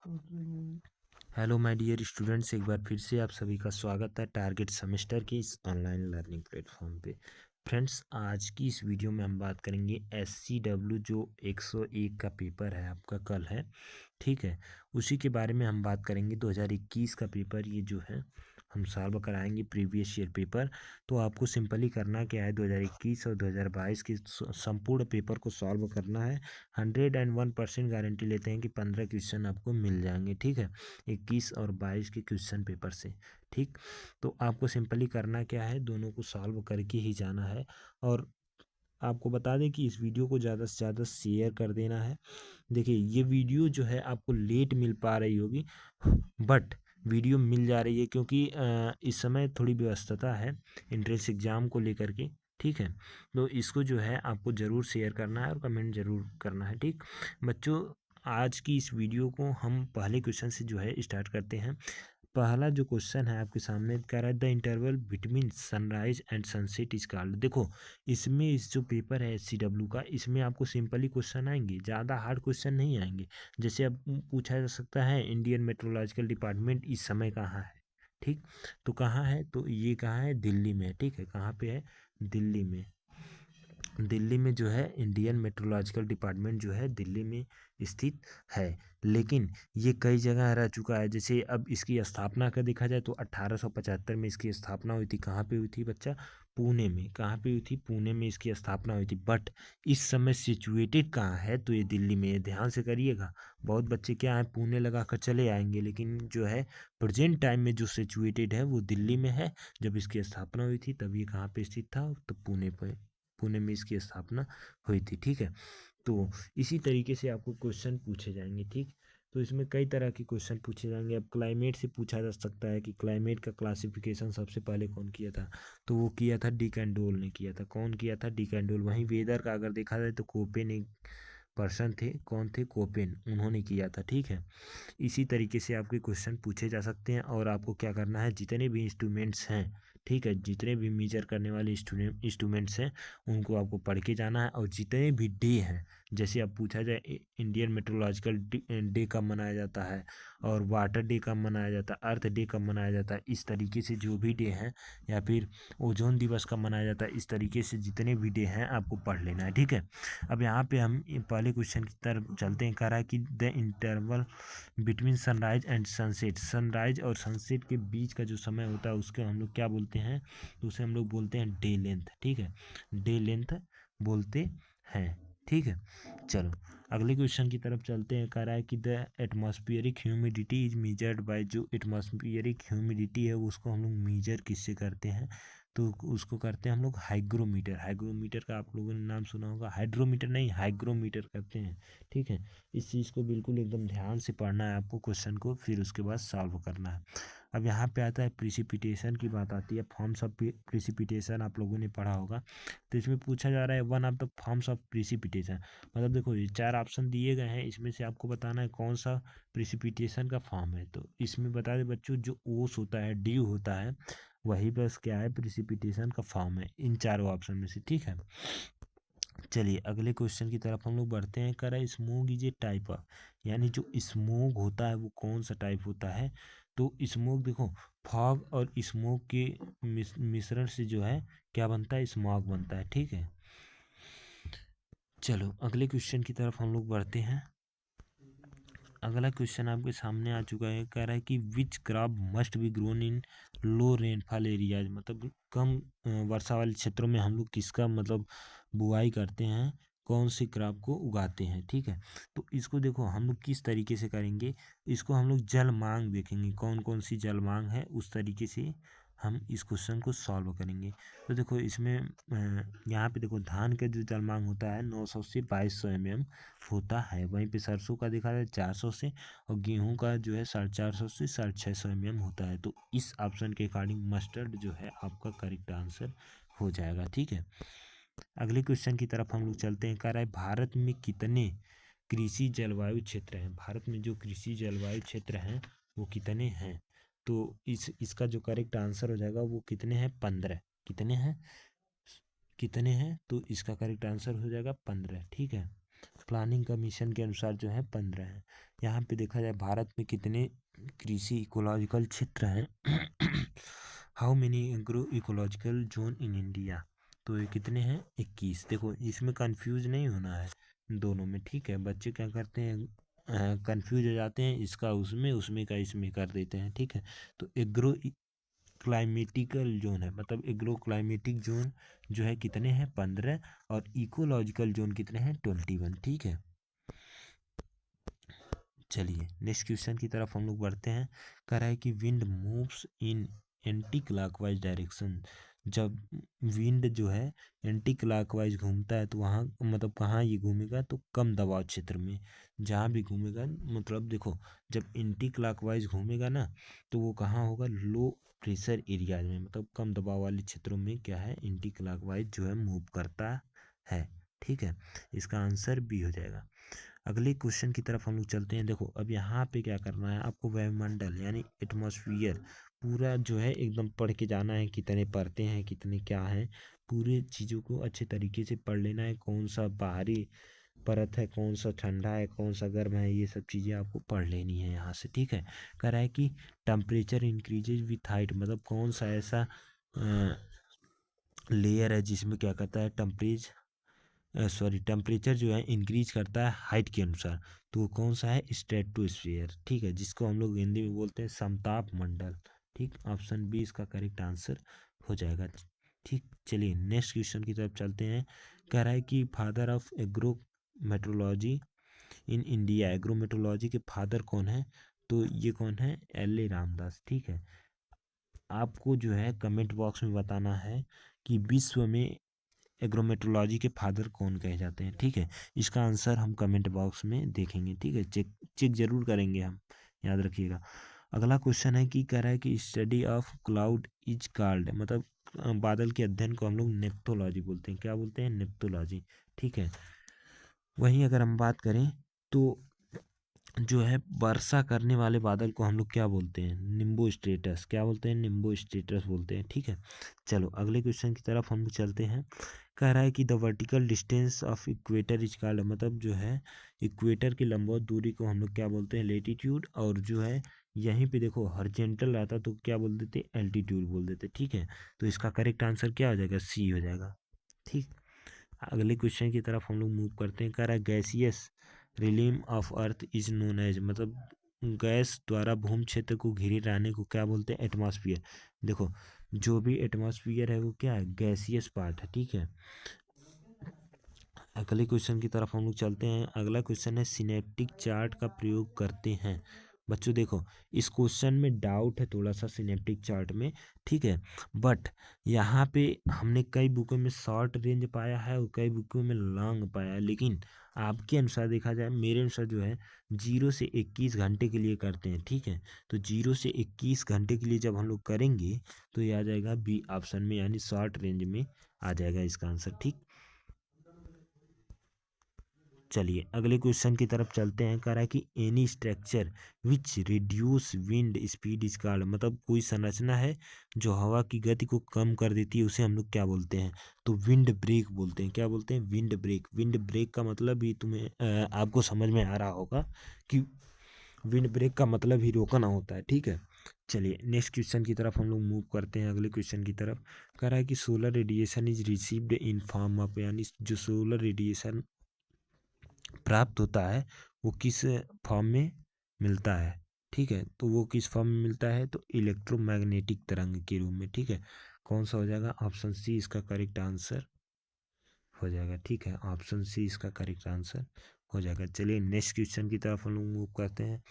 Hello my dear students, एक बार फिर से आप सभी का स्वागत है टारगेट सेमेस्टर के इस ऑनलाइन लर्निंग प्लेटफॉर्म पे। फ्रेंड्स, आज की इस वीडियो में हम बात करेंगे SCW जो 101 का पेपर है आपका कल है, ठीक है। उसी के बारे में हम बात करेंगे। 2021 का पेपर ये जो है हम सॉल्व कराएंगे, प्रीवियस ईयर पेपर। तो आपको सिंपली करना क्या है, 2021 और 2022 के संपूर्ण पेपर को सॉल्व करना है। 101% गारंटी लेते हैं कि 15 क्वेश्चन आपको मिल जाएंगे, ठीक है, 21 और 22 के क्वेश्चन पेपर से। ठीक, तो आपको सिंपली करना क्या है, दोनों को सॉल्व करके ही जाना है। और आपको बता दें कि इस वीडियो को ज़्यादा से ज़्यादा शेयर कर देना है। देखिए, ये वीडियो जो है आपको लेट मिल पा रही होगी, बट वीडियो मिल जा रही है क्योंकि इस समय थोड़ी व्यस्तता है एंट्रेंस एग्ज़ाम को लेकर के, ठीक है। तो इसको जो है आपको ज़रूर शेयर करना है और कमेंट ज़रूर करना है, ठीक बच्चों। आज की इस वीडियो को हम पहले क्वेश्चन से जो है स्टार्ट करते हैं। पहला जो क्वेश्चन है आपके सामने कह रहा है the interval between sunrise and sunset is called. देखो, इसमें इस जो पेपर है SCW का, इसमें आपको सिंपली क्वेश्चन आएंगे, ज़्यादा हार्ड क्वेश्चन नहीं आएंगे। जैसे अब पूछा जा सकता है इंडियन मेट्रोलॉजिकल डिपार्टमेंट इस समय कहाँ है, ठीक। तो कहाँ है, तो ये कहाँ है, दिल्ली में, ठीक है। कहाँ पे है, दिल्ली में। दिल्ली में जो है इंडियन मेट्रोलॉजिकल डिपार्टमेंट जो है दिल्ली में स्थित है। लेकिन ये कई जगह रह चुका है। जैसे अब इसकी स्थापना का देखा जाए तो 1875 में इसकी स्थापना हुई थी। कहाँ पे हुई थी बच्चा, पुणे में। कहाँ पे हुई थी, पुणे में इसकी स्थापना हुई थी। बट इस समय सिचुएटेड कहाँ है, तो ये दिल्ली में है। ध्यान से करिएगा, बहुत बच्चे क्या है पुणे लगा कर चले आएंगे, लेकिन जो है प्रेजेंट टाइम में जो सिचुएटेड है वो दिल्ली में है। जब इसकी स्थापना हुई थी तब ये कहाँ पे स्थित था, तो पुणे पे, पुणे में इसकी स्थापना हुई थी, ठीक है। तो इसी तरीके से आपको क्वेश्चन पूछे जाएंगे, ठीक। तो इसमें कई तरह के क्वेश्चन पूछे जाएंगे। अब क्लाइमेट से पूछा जा सकता है कि क्लाइमेट का क्लासिफिकेशन सबसे पहले कौन किया था, तो वो किया था डी कैंडोल ने किया था। कौन किया था, डी कैंडोल। वहीं वेदर का अगर देखा जाए तो कोपेन एक पर्सन थे, कौन थे, कोपेन, उन्होंने किया था, ठीक है। इसी तरीके से आपके क्वेश्चन पूछे जा सकते हैं। और आपको क्या करना है, जितने भी इंस्ट्रूमेंट्स हैं, ठीक है, जितने भी मेजर करने वाले इंस्ट्रूमेंट्स हैं उनको आपको पढ़ के जाना है। और जितने भी डे हैं, जैसे अब पूछा जाए इंडियन मेट्रोलॉजिकल डे कब मनाया जाता है, और वाटर डे कब मनाया जाता है, अर्थ डे कब मनाया जाता है, इस तरीके से जो भी डे हैं, या फिर ओजोन दिवस कब मनाया जाता है, इस तरीके से जितने भी डे हैं आपको पढ़ लेना है, ठीक है। अब यहाँ पे हम पहले क्वेश्चन की तरफ चलते हैं। कह रहा है कि the interval between sunrise and sunset, sunrise और सनसेट के बीच का जो समय होता है उसको हम लोग क्या बोलते हैं, तो उसे हम लोग बोलते हैं डे लेंथ, ठीक है, डे लेंथ बोलते हैं, ठीक है। चलो अगले क्वेश्चन की तरफ चलते हैं। कह रहा है कि the atmospheric humidity is measured bye, जो एटमॉस्फियरिक ह्यूमिडिटी है उसको हम लोग मेजर किससे करते हैं, तो उसको करते हैं हम लोग हाइग्रोमीटर। हाइग्रोमीटर का आप लोगों ने नाम सुना होगा, हाइड्रोमीटर नहीं, हाइग्रोमीटर करते हैं, ठीक है। इस चीज़ को बिल्कुल एकदम ध्यान से पढ़ना है आपको क्वेश्चन को, फिर उसके बाद सॉल्व करना है। अब यहाँ पे आता है प्रिसिपिटेशन की बात आती है। फॉर्म्स ऑफ प्रिसिपिटेशन आप लोगों ने पढ़ा होगा। तो इसमें पूछा जा रहा है one of the forms of precipitation. मतलब देखो, ये 4 ऑप्शन दिए गए हैं, इसमें से आपको बताना है कौन सा प्रिसिपिटेशन का फॉर्म है। तो इसमें बता दें बच्चों, जो ओस होता है, ड्यू होता है, वही बस क्या है, प्रिसिपिटेशन का फॉर्म है इन चारों ऑप्शन में से, ठीक है। चलिए अगले क्वेश्चन की तरफ हम लोग बढ़ते हैं। कह रहा है smog is a type of, यानी जो स्मोग होता है वो कौन सा टाइप होता है, तो स्मोग देखो, फॉग और स्मोक के मिश्रण से जो है क्या बनता है, स्मॉग बनता है, ठीक है। चलो अगले क्वेश्चन की तरफ हम लोग बढ़ते हैं। अगला क्वेश्चन आपके सामने आ चुका है। कह रहा है कि which crop must be grown in low rainfall areas, मतलब कम वर्षा वाले क्षेत्रों में हम लोग किसका मतलब बुआई करते हैं, कौन सी क्रॉप को उगाते हैं, ठीक है। तो इसको देखो हम लोग किस तरीके से करेंगे, इसको हम लोग जल मांग देखेंगे, कौन कौन सी जल मांग है, उस तरीके से हम इस क्वेश्चन को सॉल्व करेंगे। तो देखो इसमें यहाँ पे देखो, धान का जो जल मांग होता है 900 से 2200 mm होता है। वहीं पे सरसों का देखा जाए 400 से, और गेहूं का जो है 450 से 650 mm होता है। तो इस ऑप्शन के अकॉर्डिंग मस्टर्ड जो है आपका करेक्ट आंसर हो जाएगा, ठीक है। अगले क्वेश्चन की तरफ हम लोग चलते हैं। कह रहा है भारत में कितने कृषि जलवायु क्षेत्र हैं, भारत में जो कृषि जलवायु क्षेत्र हैं वो कितने हैं, तो इसका जो करेक्ट आंसर हो जाएगा वो कितने हैं, 15। कितने हैं, कितने हैं, तो इसका करेक्ट आंसर हो जाएगा 15, ठीक है। प्लानिंग कमीशन के अनुसार जो है 15 हैं। यहाँ पे देखा जाए भारत में कितने कृषि इकोलॉजिकल क्षेत्र हैं how many agro ecological zone in India, तो ये कितने हैं 21। देखो इसमें कंफ्यूज नहीं होना है दोनों में, ठीक है। बच्चे क्या करते हैं कंफ्यूज हो जाते हैं, इसका उसमें उसमें का इसमें कर देते हैं, ठीक है। तो एग्रो क्लाइमेटिकल जोन है, मतलब एग्रो क्लाइमेटिक जोन जो है कितने हैं 15, और इकोलॉजिकल जोन कितने हैं 21, ठीक है। चलिए नेक्स्ट क्वेश्चन की तरफ हम लोग बढ़ते हैं। कह रहा है कि wind moves in anti clockwise direction, जब विंड जो है एंटी क्लॉकवाइज घूमता है तो वहाँ मतलब कहाँ ये घूमेगा, तो कम दबाव क्षेत्र में जहाँ भी घूमेगा, मतलब देखो जब एंटी क्लॉकवाइज घूमेगा ना तो वो कहाँ होगा, लो प्रेशर एरियाज में, मतलब कम दबाव वाले क्षेत्रों में क्या है एंटी क्लॉकवाइज जो है मूव करता है, ठीक है। इसका आंसर बी हो जाएगा। अगले क्वेश्चन की तरफ हम लोग चलते हैं। देखो अब यहाँ पे क्या करना है आपको, वायुमंडल यानी एटमॉस्फेयर पूरा जो है एकदम पढ़ के जाना है, कितने परतें हैं कितने क्या हैं, पूरे चीज़ों को अच्छे तरीके से पढ़ लेना है, कौन सा बाहरी परत है, कौन सा ठंडा है, कौन सा गर्म है, ये सब चीज़ें आपको पढ़ लेनी है यहाँ से, ठीक है। कह रहा है कि टेम्परेचर इंक्रीजेज विथ हाइट, मतलब कौन सा ऐसा लेयर है जिसमें क्या कहता है टेम्परेचर जो है इंक्रीज करता है हाइट के अनुसार, तो वो कौन सा है, स्ट्रेटोस्फीयर, ठीक है, जिसको हम लोग हिंदी में बोलते हैं समताप मंडल, ठीक। ऑप्शन बी इसका करेक्ट आंसर हो जाएगा, ठीक। चलिए नेक्स्ट क्वेश्चन की तरफ चलते हैं। कह रहा है कि father of agro metrology in India, agro metrology के फादर कौन है, तो ये कौन है, एल ए रामदास, ठीक है। आपको जो है कमेंट बॉक्स में बताना है कि विश्व में एग्रोमेट्रोलॉजी के फादर कौन कहे जाते हैं, ठीक है। इसका आंसर हम कमेंट बॉक्स में देखेंगे, ठीक है, चेक चेक जरूर करेंगे हम, याद रखिएगा। अगला क्वेश्चन है कि कह रहा है कि study of cloud is called, मतलब बादल के अध्ययन को हम लोग नेप्थोलॉजी बोलते हैं, क्या बोलते हैं, नेप्थोलॉजी, ठीक है। वहीं अगर हम बात करें तो जो है वर्षा करने वाले बादल को हम लोग क्या बोलते हैं, निम्बो स्टेटस, क्या बोलते हैं, निम्बो स्टेटस बोलते हैं, ठीक है। चलो अगले क्वेश्चन की तरफ हम लोग चलते हैं। कह रहा है कि the vertical distance of equator is called, मतलब जो है इक्वेटर की लंबवत दूरी को हम लोग क्या बोलते हैं, लेटीट्यूड, और जो है यहीं पे देखो हॉरिजॉन्टल रहता तो क्या बोल देते, एल्टीट्यूड बोल देते, ठीक है। तो इसका करेक्ट आंसर क्या हो जाएगा, सी हो जाएगा, ठीक। अगले क्वेश्चन की तरफ हम लोग मूव करते हैं। कह रहा है gaseous realm of earth is known as, मतलब गैस द्वारा भूमि क्षेत्र को घिरे रहने को क्या बोलते हैं, एटमॉस्फेयर। देखो जो भी एटमॉस्फेयर है वो क्या है, गैसियस पार्ट है, ठीक है। अगले क्वेश्चन की तरफ हम लोग चलते हैं। अगला क्वेश्चन है सिनेप्टिक चार्ट का प्रयोग करते हैं। बच्चों देखो इस क्वेश्चन में डाउट है थोड़ा सा सिनेप्टिक चार्ट में, ठीक है। बट यहाँ पे हमने कई बुकों में शॉर्ट रेंज पाया है और कई बुकों में लॉन्ग पाया है, लेकिन आपके अनुसार देखा जाए, मेरे अनुसार जो है 0 से 21 घंटे के लिए करते हैं, ठीक है। तो 0 से 21 घंटे के लिए जब हम लोग करेंगे तो ये आ जाएगा बी ऑप्शन में, यानी शॉर्ट रेंज में आ जाएगा इसका आंसर, ठीक। चलिए अगले क्वेश्चन की तरफ चलते हैं। कह रहा है कि any structure which reduce wind speed is called, मतलब कोई संरचना है जो हवा की गति को कम कर देती है उसे हम लोग क्या बोलते हैं, तो विंड ब्रेक बोलते हैं, क्या बोलते हैं, विंड ब्रेक। विंड ब्रेक का मतलब ही तुम्हें आपको समझ में आ रहा होगा कि विंड ब्रेक का मतलब ही रोकना होता है, ठीक है। चलिए नेक्स्ट क्वेश्चन की तरफ हम लोग मूव करते हैं। अगले क्वेश्चन की तरफ कह रहा है कि solar radiation is received in form of, यानी जो सोलर रेडिएशन प्राप्त होता है वो किस फॉर्म में मिलता है, ठीक है। तो वो किस फॉर्म में मिलता है, तो इलेक्ट्रोमैग्नेटिक तरंग के रूप में, ठीक है। कौन सा हो जाएगा, ऑप्शन सी इसका करेक्ट आंसर हो जाएगा, ठीक है। ऑप्शन सी इसका करेक्ट आंसर हो जाएगा। चलिए नेक्स्ट क्वेश्चन की तरफ हम लोग मूव करते हैं।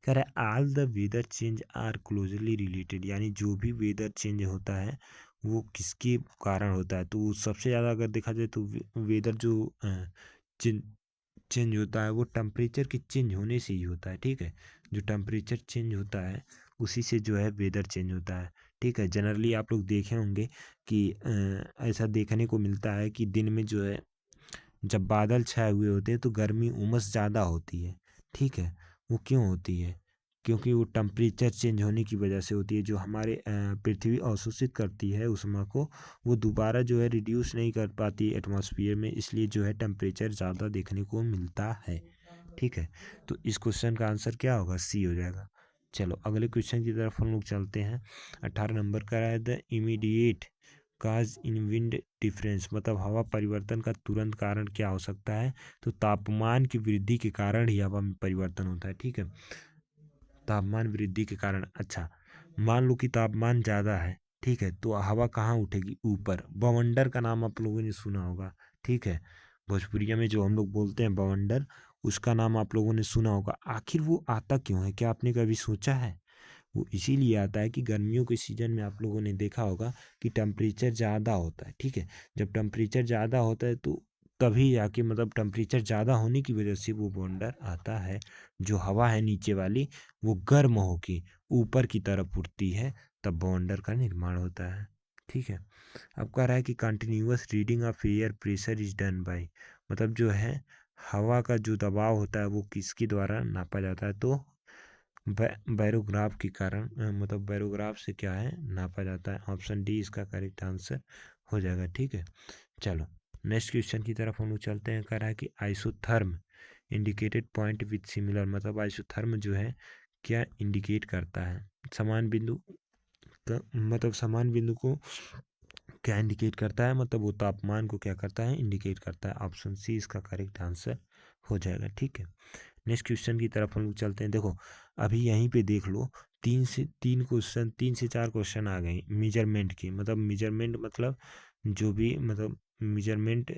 कह रहा है all the weather change are closely related, यानी जो भी वेदर चेंज होता है वो किसके कारण होता है, तो सबसे ज़्यादा अगर देखा जाए तो वेदर जो चेंज चेंज होता है वो टेम्परेचर के चेंज होने से ही होता है, ठीक है। जो टेम्परेचर चेंज होता है उसी से जो है वेदर चेंज होता है, ठीक है। जनरली आप लोग देखे होंगे कि ऐसा देखने को मिलता है कि दिन में जो है जब बादल छाए हुए होते हैं तो गर्मी उमस ज़्यादा होती है, ठीक है। वो क्यों होती है, क्योंकि वो टेम्परेचर चेंज होने की वजह से होती है। जो हमारे पृथ्वी अवशोषित करती है ऊष्मा को, वो दोबारा जो है रिड्यूस नहीं कर पाती एटमॉस्फेयर में, इसलिए जो है टेम्परेचर ज़्यादा देखने को मिलता है। ठीक है, तो इस क्वेश्चन का आंसर क्या होगा? सी हो जाएगा। चलो अगले क्वेश्चन की तरफ हम लोग चलते हैं। 18 नंबर का है the immediate cause in wind difference, मतलब हवा परिवर्तन का तुरंत कारण क्या हो सकता है? तो तापमान की वृद्धि के कारण ही हवा में परिवर्तन होता है। ठीक है, तापमान वृद्धि के कारण। अच्छा, मान लो कि तापमान ज़्यादा है, ठीक है, तो हवा कहाँ उठेगी? ऊपर। बवंडर का नाम आप लोगों ने सुना होगा। ठीक है, भोजपुरिया में जो हम लोग बोलते हैं बवंडर, उसका नाम आप लोगों ने सुना होगा। आखिर वो आता क्यों है? क्या आपने कभी सोचा है? वो इसीलिए आता है कि गर्मियों के सीजन में आप लोगों ने देखा होगा कि टेम्परेचर ज़्यादा होता है। ठीक है, जब टेम्परेचर ज़्यादा होता है तो तभी जाके, मतलब टेम्परेचर ज़्यादा होने की वजह से वो बॉन्डर आता है। जो हवा है नीचे वाली, वो गर्म होके ऊपर की तरफ उठती है, तब बॉन्डर का निर्माण होता है। ठीक है, अब कह रहा है कि continuous reading of air pressure is done by, मतलब जो है हवा का जो दबाव होता है वो किसके द्वारा नापा जाता है? तो बैरोग्राफ के कारण, मतलब बैरोग्राफ से क्या है, नापा जाता है। ऑप्शन डी इसका करेक्ट आंसर हो जाएगा। ठीक है, चलो नेक्स्ट क्वेश्चन की तरफ हम लोग चलते हैं। कह रहा है कि isotherm indicated point with similar, मतलब आइसोथर्म जो है क्या इंडिकेट करता है? समान बिंदु का, मतलब समान बिंदु को क्या इंडिकेट करता है? मतलब वो तापमान को क्या करता है? इंडिकेट करता है। ऑप्शन सी इसका करेक्ट आंसर हो जाएगा। ठीक है, नेक्स्ट क्वेश्चन की तरफ हम लोग चलते हैं। देखो अभी यहीं पे देख लो, 3 से 4 क्वेश्चन आ गए मेजरमेंट की, मतलब मेजरमेंट मतलब जो भी, मतलब मेजरमेंट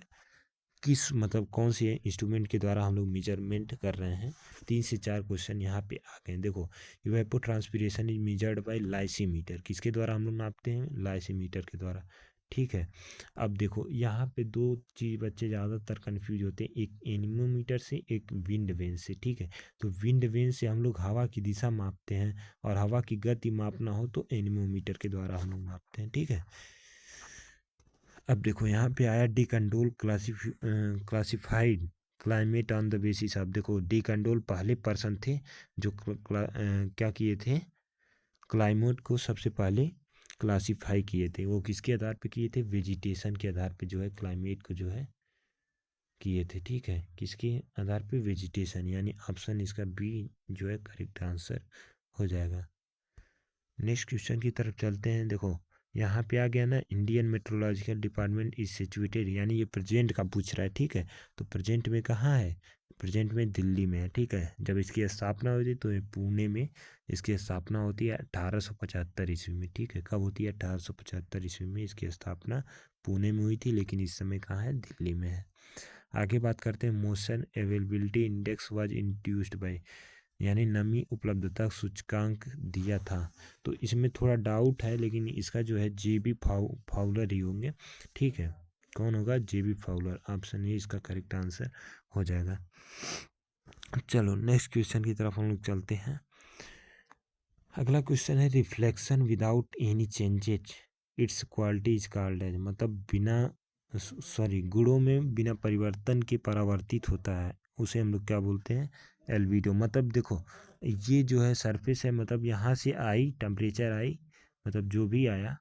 किस, मतलब कौन से इंस्ट्रूमेंट के द्वारा हम लोग मेजरमेंट कर रहे हैं। 3 से 4 क्वेश्चन यहाँ पे आ गए। देखो, evapotranspiration is measured by lysimeter, किसके द्वारा हम लोग नापते हैं? लाइसीमीटर के द्वारा। ठीक है, अब देखो यहाँ पे दो चीज़ बच्चे ज़्यादातर कंफ्यूज होते हैं, एक एनीमोमीटर से, एक विंड वेन से। ठीक है, तो विंड वेन से हम लोग हवा की दिशा मापते हैं, और हवा की गति मापना हो तो एनीमोमीटर के द्वारा हम लोग मापते हैं। ठीक है, अब देखो यहाँ पे आया D condole classified climate on the basis. आप देखो डी कंडोल पहले पर्सन थे जो क्या किए थे? क्लाइमेट को सबसे पहले क्लासिफाई किए थे। वो किसके आधार पे किए थे? वेजिटेशन के आधार पे जो है क्लाइमेट को जो है किए थे। ठीक है, किसके आधार पे? वेजिटेशन, यानी ऑप्शन इसका बी जो है करेक्ट आंसर हो जाएगा। नेक्स्ट क्वेश्चन की तरफ चलते हैं। देखो यहाँ पे आ गया ना, Indian meteorological department is situated, यानी ये प्रेजेंट का पूछ रहा है। ठीक है, तो प्रेजेंट में कहाँ है? प्रेजेंट में दिल्ली में है। ठीक है, जब इसकी स्थापना हुई थी तो ये पुणे में इसकी स्थापना होती है 1875 ईस्वी में। ठीक है, कब होती है? 1875 ईस्वी में इसकी स्थापना पुणे में हुई थी, लेकिन इस समय कहाँ है? दिल्ली में है। आगे बात करते हैं, motion availability index was introduced by, यानी नमी उपलब्धता सूचकांक दिया था। तो इसमें थोड़ा डाउट है, लेकिन इसका जो है जेबी फाउलर ही होंगे। ठीक है, कौन होगा? जेबी फाउलर। ऑप्शन ए इसका करेक्ट आंसर हो जाएगा। चलो नेक्स्ट क्वेश्चन की तरफ हम लोग चलते हैं। अगला क्वेश्चन है reflection without any changes its quality is called as, मतलब बिना, सॉरी, गुणों में बिना परिवर्तन के परावर्तित होता है, उसे हम लोग क्या बोलते हैं? एल्बिडो। मतलब देखो ये जो है सरफेस है, मतलब यहाँ से आई टेम्परेचर आई, मतलब जो भी आया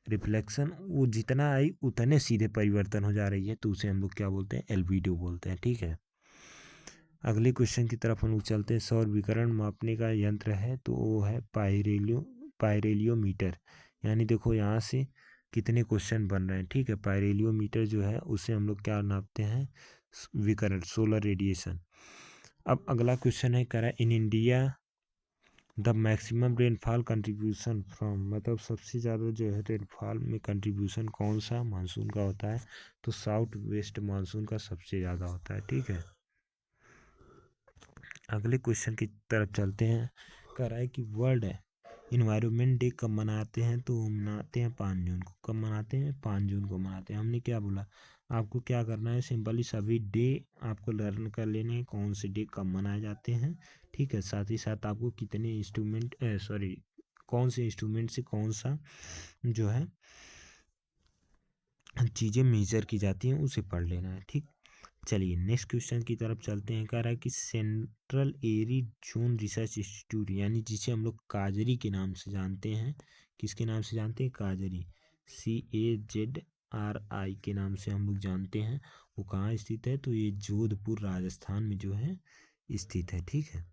रिफ्लेक्शन, वो जितना आई उतने सीधे परिवर्तन हो जा रही है, तो उसे हम लोग क्या बोलते हैं? एल्बिडो बोलते हैं। ठीक है, अगले क्वेश्चन की तरफ हम लोग चलते हैं। सौर विकिरण मापने का यंत्र है, तो वो है पायरेलियोमीटर। यानी देखो यहाँ से कितने क्वेश्चन बन रहे हैं। ठीक है, पायरेलियोमीटर जो है उससे हम लोग क्या नापते हैं? विकिरण, सोलर रेडिएशन। अब अगला क्वेश्चन है, कह रहा है in India the maximum rainfall contribution from, मतलब सबसे ज़्यादा जो है रेनफॉल में कंट्रीब्यूशन कौन सा मानसून का होता है? तो साउथ वेस्ट मानसून का सबसे ज़्यादा होता है। ठीक है, अगले क्वेश्चन की तरफ चलते हैं। कह रहा है कि वर्ल्ड इन्वायरमेंट डे कब मनाते हैं? तो मनाते हैं 5 जून को। कब मनाते हैं? 5 जून को मनाते हैं। हमने क्या बोला? आपको क्या करना है? सिंपली सभी डे आपको लर्न कर लेने हैं, कौन से डे कब मनाए जाते हैं। ठीक है, साथ ही साथ आपको कितने इंस्ट्रूमेंट, सॉरी, कौन से इंस्ट्रूमेंट से कौन सा जो है चीज़ें मेजर की जाती हैं उसे पढ़ लेना है। ठीक, चलिए नेक्स्ट क्वेश्चन की तरफ चलते हैं। कह रहा है कि सेंट्रल एरी जोन रिसर्च इंस्टीट्यूट, यानी जिसे हम लोग काजरी के नाम से जानते हैं, किसके नाम से जानते हैं? काजरी, CAZRI के नाम से हम लोग जानते हैं। वो कहाँ स्थित है? तो ये जोधपुर राजस्थान में जो है स्थित है। ठीक है,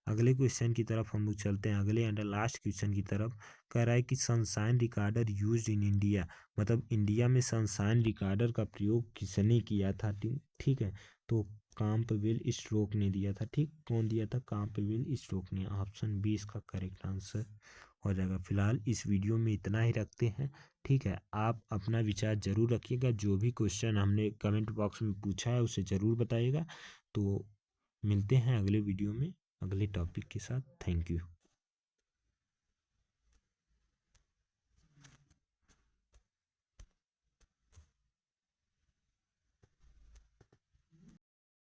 अगले क्वेश्चन की तरफ हम लोग चलते हैं, अगले एंड लास्ट क्वेश्चन की तरफ। कह रहा है कि sunshine recorder used in India, मतलब इंडिया में सनशाइन रिकॉर्डर का प्रयोग किसने किया था? ठीक है, तो काम्पवेल स्ट्रोक ने दिया था। ठीक, कौन दिया था? काम्पवेल स्ट्रोक ने। ऑप्शन बी इसका करेक्ट आंसर हो जाएगा। फिलहाल इस वीडियो में इतना ही रखते हैं। ठीक है, आप अपना विचार जरूर रखिएगा, जो भी क्वेश्चन हमने कमेंट बॉक्स में पूछा है उसे ज़रूर बताइएगा। तो मिलते हैं अगले वीडियो में अगले टॉपिक के साथ। Thank you.